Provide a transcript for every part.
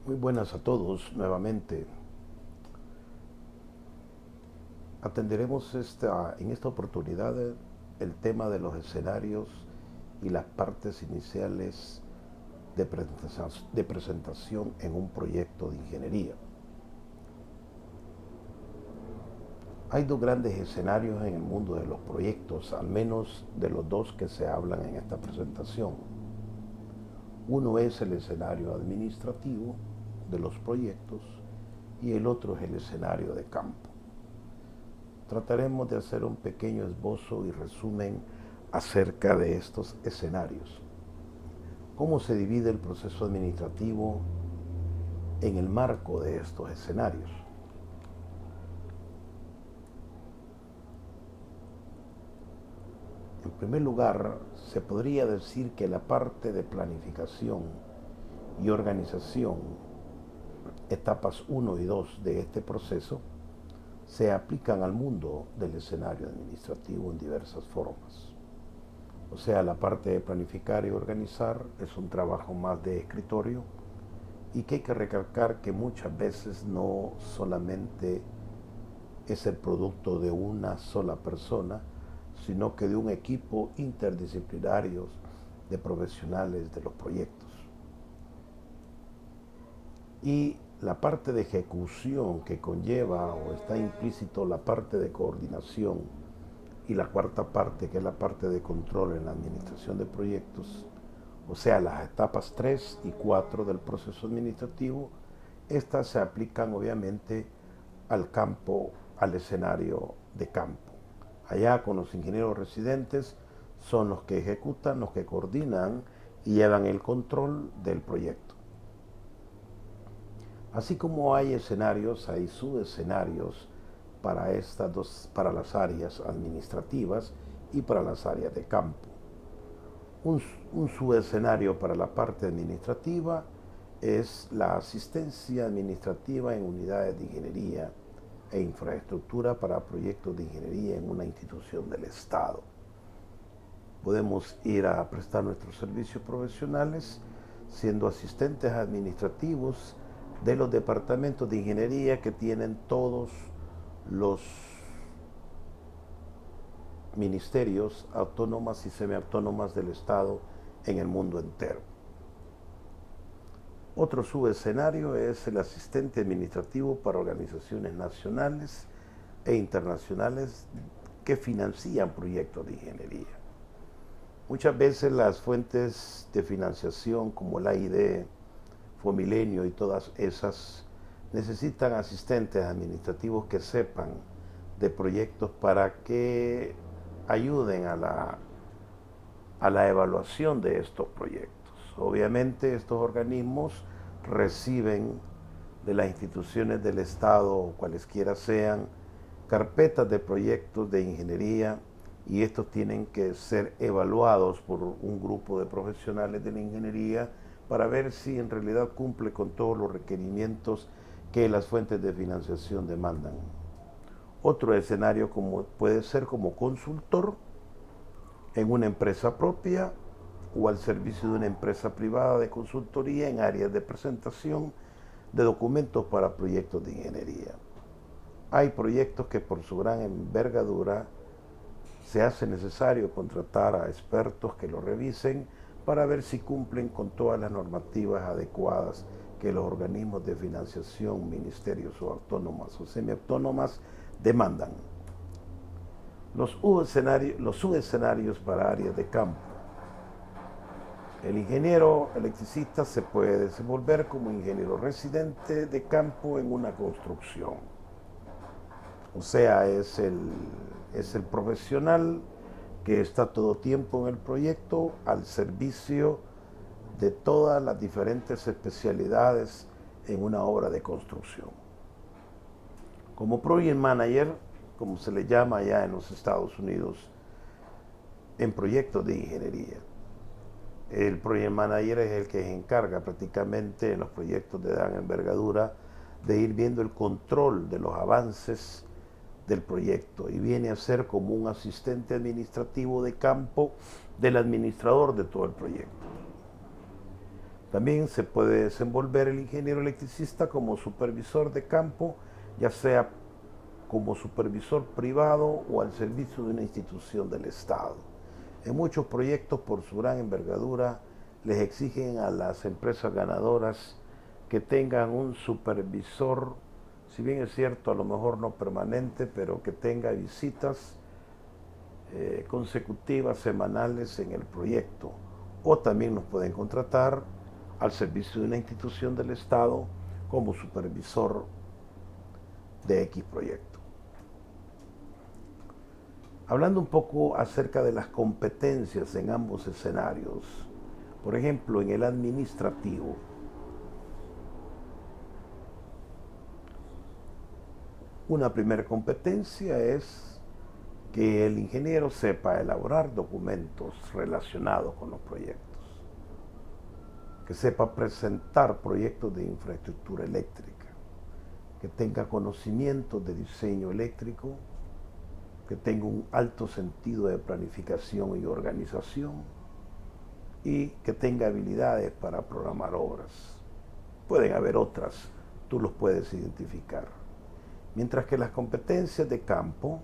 Muy buenas a todos nuevamente. Atenderemos en esta oportunidad el tema de los escenarios y las partes iniciales de presentación en un proyecto de ingeniería. Hay dos grandes escenarios en el mundo de los proyectos, al menos de los dos que se hablan en esta presentación. Uno es el escenario administrativo de los proyectos y el otro es el escenario de campo. Trataremos de hacer un pequeño esbozo y resumen acerca de estos escenarios. ¿Cómo se divide el proceso administrativo en el marco de estos escenarios? En primer lugar, se podría decir que la parte de planificación y organización, etapas 1 y 2 de este proceso, se aplican al mundo del escenario administrativo en diversas formas. O sea, la parte de planificar y organizar es un trabajo más de escritorio y que hay que recalcar que muchas veces no solamente es el producto de una sola persona, sino que de un equipo interdisciplinario de profesionales de los proyectos. Y la parte de ejecución que conlleva o está implícito la parte de coordinación y la cuarta parte que es la parte de control en la administración de proyectos, o sea, las etapas 3 y 4 del proceso administrativo, estas se aplican obviamente al campo, al escenario de campo. Allá con los ingenieros residentes son los que ejecutan, los que coordinan y llevan el control del proyecto. Así como hay escenarios, hay subescenarios para las áreas administrativas y para las áreas de campo. Un subescenario para la parte administrativa es la asistencia administrativa en unidades de ingeniería e infraestructura para proyectos de ingeniería en una institución del Estado. Podemos ir a prestar nuestros servicios profesionales siendo asistentes administrativos de los departamentos de ingeniería que tienen todos los ministerios autónomas y semiautónomas del Estado en el mundo entero. Otro subescenario es el asistente administrativo para organizaciones nacionales e internacionales que financian proyectos de ingeniería. Muchas veces las fuentes de financiación como el AID, Fomilenio y todas esas necesitan asistentes administrativos que sepan de proyectos para que ayuden a la evaluación de estos proyectos. Obviamente estos organismos reciben de las instituciones del Estado o cualesquiera sean carpetas de proyectos de ingeniería y estos tienen que ser evaluados por un grupo de profesionales de la ingeniería para ver si en realidad cumple con todos los requerimientos que las fuentes de financiación demandan. Otro escenario puede ser como consultor en una empresa propia o al servicio de una empresa privada de consultoría en áreas de presentación de documentos para proyectos de ingeniería. Hay proyectos que por su gran envergadura se hace necesario contratar a expertos que lo revisen para ver si cumplen con todas las normativas adecuadas que los organismos de financiación, ministerios o autónomas o semiautónomas demandan. Los subescenarios para áreas de campo. El ingeniero electricista se puede desenvolver como ingeniero residente de campo en una construcción. O sea, es el profesional que está todo tiempo en el proyecto al servicio de todas las diferentes especialidades en una obra de construcción. Como project manager, como se le llama allá en los Estados Unidos, en proyectos de ingeniería. El project manager es el que se encarga prácticamente en los proyectos de gran envergadura de ir viendo el control de los avances del proyecto y viene a ser como un asistente administrativo de campo del administrador de todo el proyecto. También se puede desenvolver el ingeniero electricista como supervisor de campo, ya sea como supervisor privado o al servicio de una institución del Estado. En muchos proyectos, por su gran envergadura, les exigen a las empresas ganadoras que tengan un supervisor, si bien es cierto, a lo mejor no permanente, pero que tenga visitas consecutivas, semanales en el proyecto. O también nos pueden contratar al servicio de una institución del Estado como supervisor de X proyecto. Hablando un poco acerca de las competencias en ambos escenarios, por ejemplo, en el administrativo, una primera competencia es que el ingeniero sepa elaborar documentos relacionados con los proyectos, que sepa presentar proyectos de infraestructura eléctrica, que tenga conocimiento de diseño eléctrico, que tenga un alto sentido de planificación y organización y que tenga habilidades para programar obras. Pueden haber otras, tú los puedes identificar. Mientras que las competencias de campo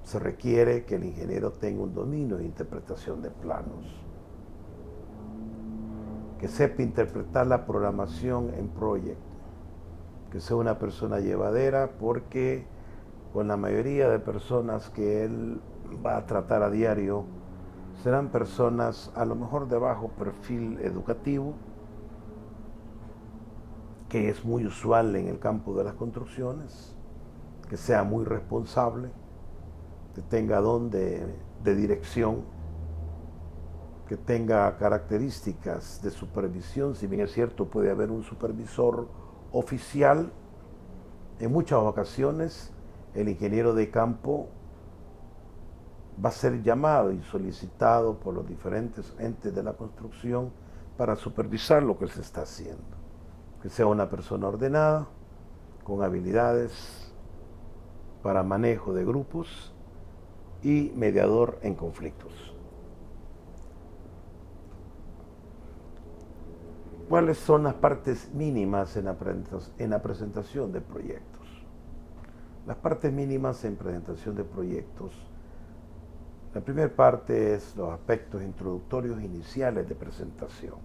se requiere que el ingeniero tenga un dominio de interpretación de planos, que sepa interpretar la programación en proyecto, que sea una persona llevadera, porque con la mayoría de personas que él va a tratar a diario serán personas a lo mejor de bajo perfil educativo, que es muy usual en el campo de las construcciones, que sea muy responsable, que tenga don de dirección, que tenga características de supervisión. Si bien es cierto, puede haber un supervisor oficial, en muchas ocasiones el ingeniero de campo va a ser llamado y solicitado por los diferentes entes de la construcción para supervisar lo que se está haciendo. Que sea una persona ordenada, con habilidades para manejo de grupos y mediador en conflictos. ¿Cuáles son las partes mínimas en la presentación de proyectos? Las partes mínimas en presentación de proyectos. La primera parte es los aspectos introductorios iniciales de presentación.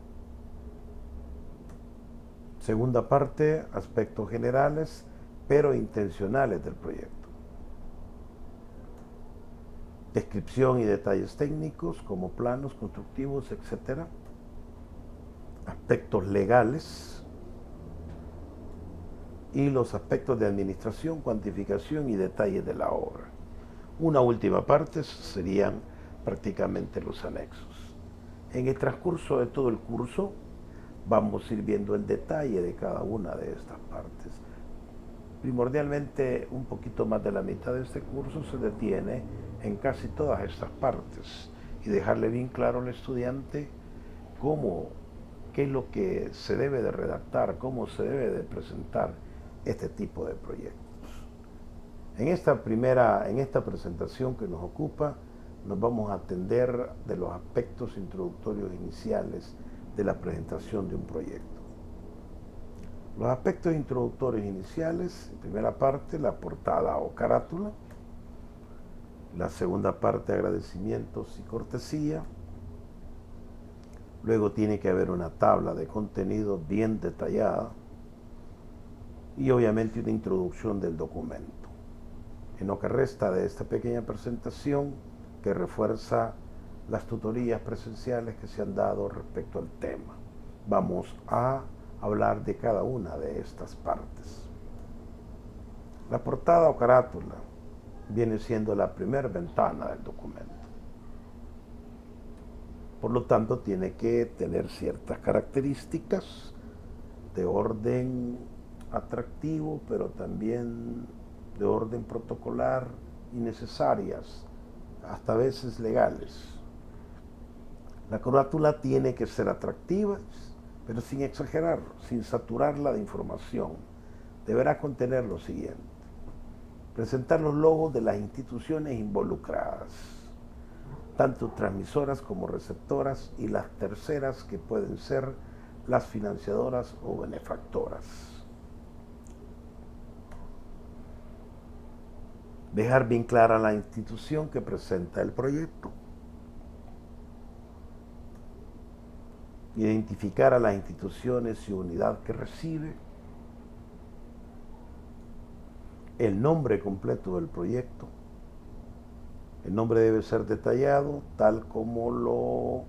Segunda parte, aspectos generales, pero intencionales del proyecto. Descripción y detalles técnicos como planos constructivos, etc. Aspectos legales y los aspectos de administración, cuantificación y detalles de la obra. Una última parte serían prácticamente los anexos. En el transcurso de todo el curso vamos a ir viendo el detalle de cada una de estas partes. Primordialmente, un poquito más de la mitad de este curso se detiene en casi todas estas partes y dejarle bien claro al estudiante qué es lo que se debe de redactar, cómo se debe de presentar este tipo de proyectos. En esta presentación que nos ocupa, nos vamos a atender de los aspectos introductorios iniciales de la presentación de un proyecto. Los aspectos introductorios iniciales, en primera parte, la portada o carátula. La segunda parte, agradecimientos y cortesía. Luego tiene que haber una tabla de contenido bien detallada y obviamente una introducción del documento. En lo que resta de esta pequeña presentación, que refuerza las tutorías presenciales que se han dado respecto al tema, vamos a hablar de cada una de estas partes. La portada o carátula viene siendo la primera ventana del documento. Por lo tanto, tiene que tener ciertas características de orden atractivo, pero también de orden protocolar y necesarias, hasta a veces legales. La carátula tiene que ser atractiva, pero sin exagerar, sin saturarla de información. Deberá contener lo siguiente: presentar los logos de las instituciones involucradas, tanto transmisoras como receptoras, y las terceras, que pueden ser las financiadoras o benefactoras. Dejar bien clara la institución que presenta el proyecto. Identificar a las instituciones y unidad que recibe. El nombre completo del proyecto. El nombre debe ser detallado tal como lo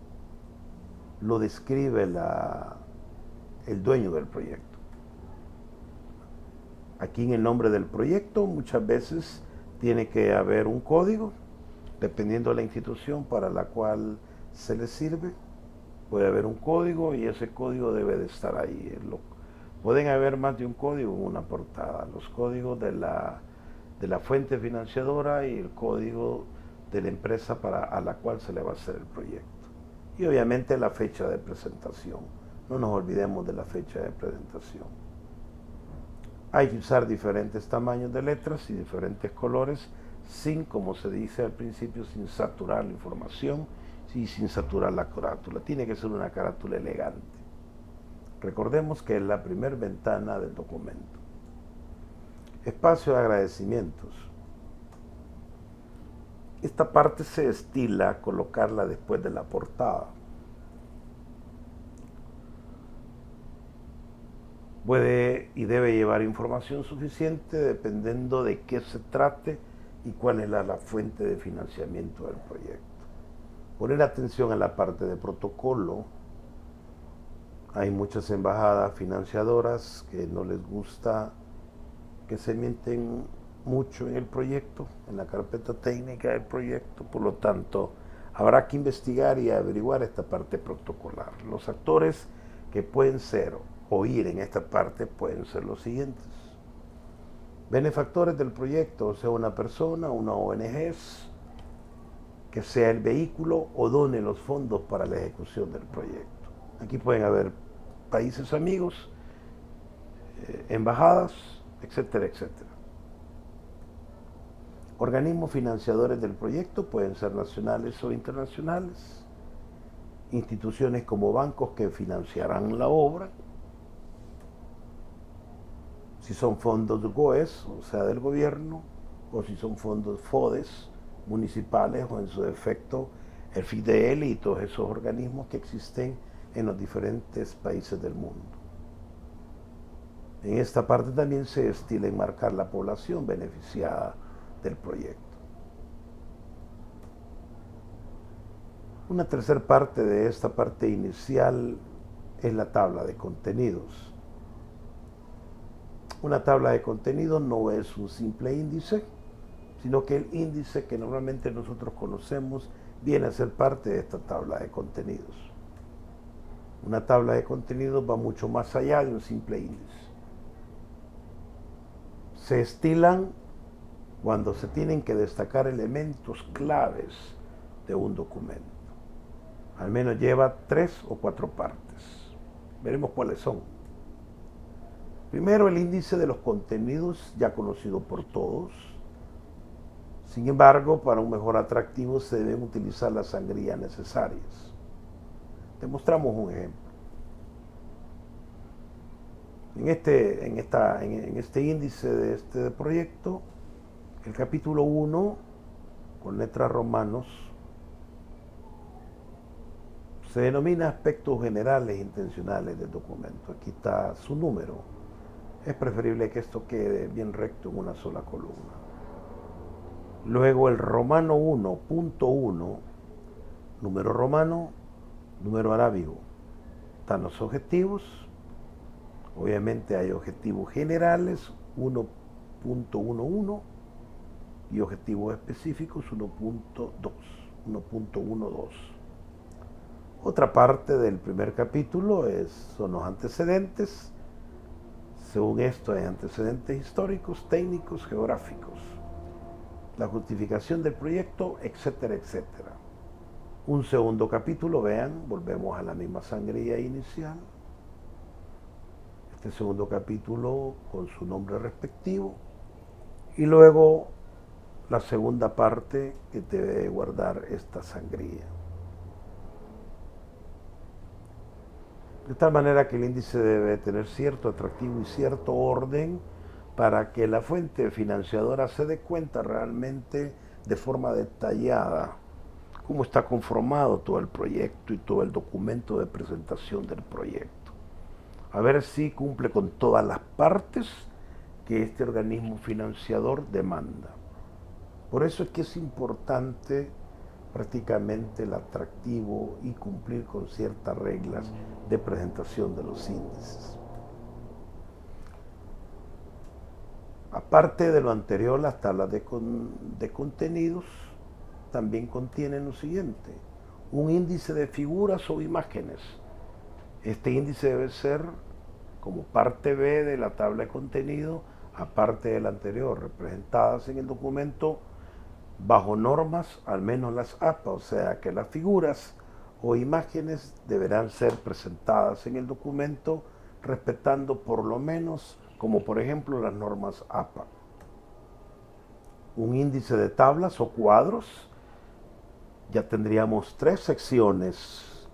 describe el dueño del proyecto. Aquí en el nombre del proyecto muchas veces tiene que haber un código, dependiendo de la institución para la cual se le sirve. Puede haber un código y ese código debe de estar ahí. Pueden haber más de un código en una portada. Los códigos de la fuente financiadora y el código de la empresa a la cual se le va a hacer el proyecto. Y obviamente la fecha de presentación. No nos olvidemos de la fecha de presentación. Hay que usar diferentes tamaños de letras y diferentes colores, sin, como se dice al principio, sin saturar la información y sin saturar la carátula. Tiene que ser una carátula elegante. Recordemos que es la primera ventana del documento. Espacio de agradecimientos. Esta parte se estila colocarla después de la portada. Puede y debe llevar información suficiente dependiendo de qué se trate y cuál es la fuente de financiamiento del proyecto. Poner atención a la parte de protocolo. Hay muchas embajadas financiadoras que no les gusta que se mienten mucho en el proyecto, en la carpeta técnica del proyecto, por lo tanto habrá que investigar y averiguar esta parte protocolar. Los actores que pueden ser o ir en esta parte pueden ser los siguientes: benefactores del proyecto, o sea, una persona, una ONG, que sea el vehículo o done los fondos para la ejecución del proyecto. Aquí pueden haber países amigos, embajadas, etcétera, etcétera. Organismos financiadores del proyecto pueden ser nacionales o internacionales. Instituciones como bancos que financiarán la obra. Si son fondos GOES, o sea, del gobierno, o si son fondos FODES, municipales, o en su defecto el FIDEL y todos esos organismos que existen en los diferentes países del mundo. En esta parte también se estila enmarcar la población beneficiada del proyecto. Una tercera parte de esta parte inicial es la tabla de contenidos. Una tabla de contenidos no es un simple índice, sino que el índice que normalmente nosotros conocemos viene a ser parte de esta tabla de contenidos. Una tabla de contenidos va mucho más allá de un simple índice. Se estilan cuando se tienen que destacar elementos claves de un documento. Al menos lleva 3 o 4 partes. Veremos cuáles son. Primero, el índice de los contenidos, ya conocido por todos. Sin embargo, para un mejor atractivo se deben utilizar las sangrías necesarias. Demostramos un ejemplo. En este índice de este proyecto, el capítulo 1, con letras romanos, se denomina aspectos generales e intencionales del documento. Aquí está su número. Es preferible que esto quede bien recto en una sola columna. Luego el romano 1.1, número romano, número arábigo. Están los objetivos. Obviamente hay objetivos generales 1.11 y objetivos específicos 1.12. Otra parte del primer capítulo son los antecedentes. Según esto hay antecedentes históricos, técnicos, geográficos, la justificación del proyecto, etcétera, etcétera. Un segundo capítulo, vean, volvemos a la misma sangría inicial. Este segundo capítulo con su nombre respectivo. Y luego la segunda parte que debe guardar esta sangría. De tal manera que el índice debe tener cierto atractivo y cierto orden para que la fuente financiadora se dé cuenta realmente de forma detallada cómo está conformado todo el proyecto y todo el documento de presentación del proyecto. A ver si cumple con todas las partes que este organismo financiador demanda. Por eso es que es importante prácticamente el atractivo y cumplir con ciertas reglas de presentación de los índices. Aparte de lo anterior, las tablas de contenidos también contienen lo siguiente: un índice de figuras o imágenes. Este índice debe ser como parte B de la tabla de contenido, aparte del anterior, representadas en el documento bajo normas, al menos las APA, o sea que las figuras o imágenes deberán ser presentadas en el documento respetando por lo menos, como por ejemplo las normas APA. Un índice de tablas o cuadros, ya tendríamos 3 secciones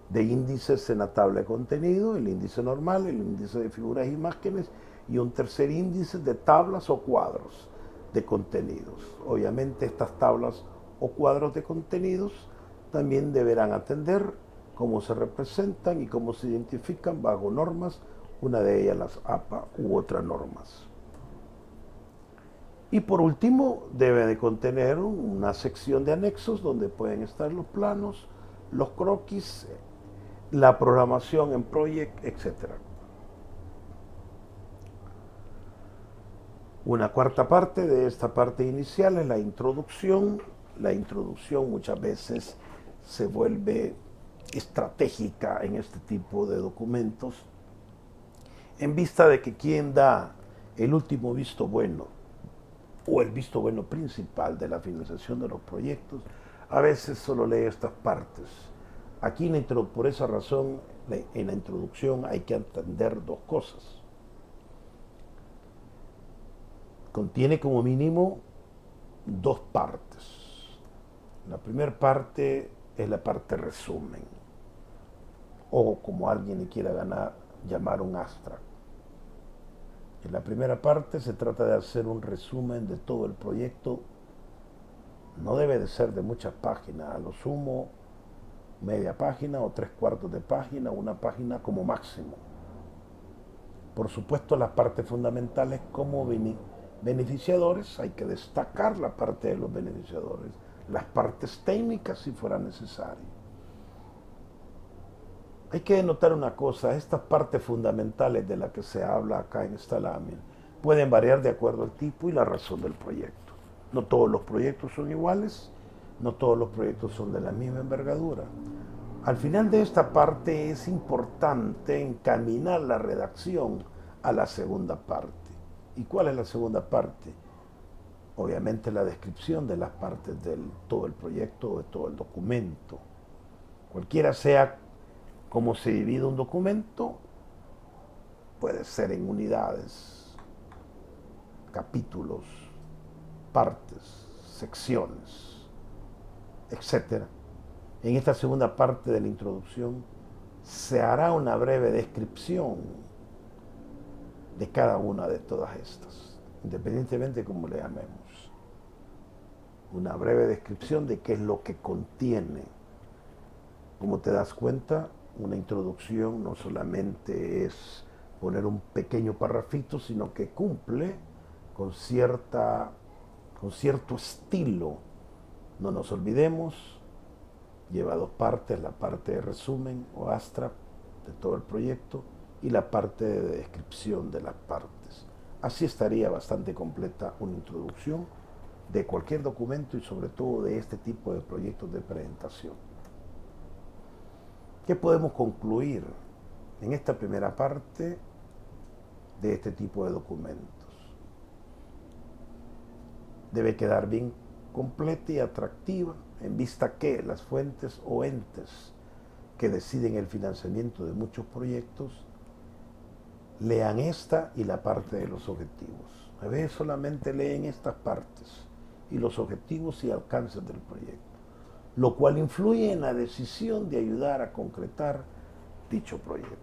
de índices en la tabla de contenido: el índice normal, el índice de figuras e imágenes, y un tercer índice de tablas o cuadros de contenidos. Obviamente estas tablas o cuadros de contenidos también deberán atender cómo se representan y cómo se identifican bajo normas, una de ellas las APA u otras normas. Y por último, debe de contener una sección de anexos donde pueden estar los planos, los croquis, la programación en Project, etc. Una cuarta parte de esta parte inicial es la introducción. La introducción muchas veces se vuelve estratégica en este tipo de documentos, en vista de que quien da el último visto bueno o el visto bueno principal de la financiación de los proyectos a veces solo lee estas partes. Aquí por esa razón en la introducción hay que entender 2 cosas. Contiene como mínimo 2 partes. La primera parte es la parte resumen, o como alguien le quiera llamar un abstract. En la primera parte se trata de hacer un resumen de todo el proyecto. No debe de ser de muchas páginas, a lo sumo media página o 3/4 de página, una página como máximo. Por supuesto, las partes fundamentales como beneficiadores, hay que destacar la parte de los beneficiadores, las partes técnicas si fuera necesario. Hay que denotar una cosa: estas partes fundamentales de las que se habla acá en esta lámina pueden variar de acuerdo al tipo y la razón del proyecto. No todos los proyectos son iguales, no todos los proyectos son de la misma envergadura. Al final de esta parte es importante encaminar la redacción a la segunda parte. ¿Y cuál es la segunda parte? Obviamente la descripción de las partes de todo el proyecto o de todo el documento. Cualquiera sea cómo se divide un documento, puede ser en unidades, capítulos, partes, secciones, etc. En esta segunda parte de la introducción se hará una breve descripción de cada una de todas estas, independientemente de cómo le llamemos. Una breve descripción de qué es lo que contiene. Como te das cuenta, una introducción no solamente es poner un pequeño parrafito, sino que cumple con cierto estilo. No nos olvidemos, lleva 2 partes: la parte de resumen o abstract de todo el proyecto y la parte de descripción de las partes. Así estaría bastante completa una introducción de cualquier documento y sobre todo de este tipo de proyectos de presentación. ¿Qué podemos concluir en esta primera parte de este tipo de documentos? Debe quedar bien completa y atractiva, en vista que las fuentes o entes que deciden el financiamiento de muchos proyectos lean esta y la parte de los objetivos. A veces solamente leen estas partes y los objetivos y alcances del proyecto, lo cual influye en la decisión de ayudar a concretar dicho proyecto.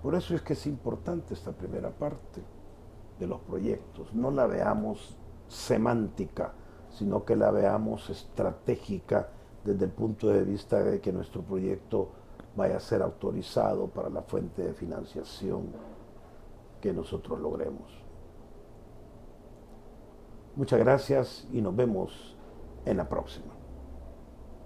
Por eso es que es importante esta primera parte de los proyectos. No la veamos semántica, sino que la veamos estratégica desde el punto de vista de que nuestro proyecto vaya a ser autorizado para la fuente de financiación que nosotros logremos. Muchas gracias y nos vemos en la próxima.